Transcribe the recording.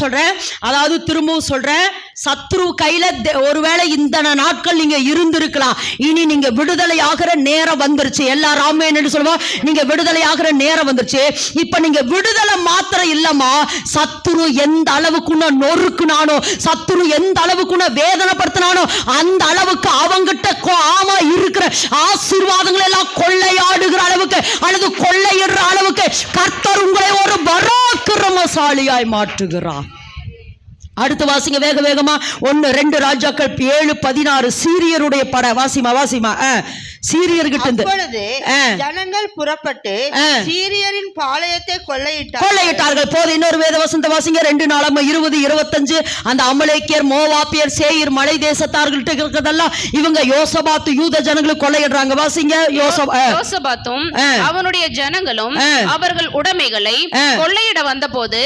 சொல்றேன், அதாவது திரும்பவும் சொல்றேன், சத்ரு கையில ஒருவேளை இந்த நாட்கள் நீங்க இருந்திருக்கலாம். இனி நீங்க விடுதலை ஆகிற நேரம் வந்துருச்சு. எல்லாரும் ஆமென் என்று சொல்லுவோம். நீங்க விடுதலை ஆகிற நேரம் வந்துருச்சு. இப்ப நீங்க விடுதலை மாத்திரம் இல்லமா, சத்ரு எந்த அளவுக்கு நொறுக்குனானோ, சத்ரு எந்த அளவுக்கு வேதனைப்படுத்தினானோ, அந்த அளவுக்கு அவங்கிட்ட ஆமா இருக்கிற ஆசீர்வாதங்கள் எல்லாம் கொள்ளையாடுகிற அளவுக்கு அல்லது கொள்ளையிடுற அளவுக்கு கர்த்தர் உங்களை ஒரு பராக்கிரமசாலியாய் மாற்றுகிறார். அடுத்து வாசிங்க வேக வேகமா. 1-2 ராஜாக்கள் 7:16. சீரியருடைய பட வாசிமா. சீரியர்கிட்ட இருந்து ஜனங்கள் புறப்பட்டு சீரியரின் பாளையத்தை கொள்ளையிட்டார்கள். போது இன்னொரு வேத வசந்த வாசிங்க. 2 அந்த அமலேக்கியர், மோவாபியர், சேயீர் மலை தேசத்தார்கள்ட்ட இருக்கிறதெல்லாம் இவங்க யோசபாத்து யூத ஜனங்களுக்கு கொள்ளையிடுறாங்க. வாசிங்க. யோசபாத்தும் அவனுடைய ஜனங்களும் அவர்கள் உடைமைகளை கொள்ளையிட வந்தபோது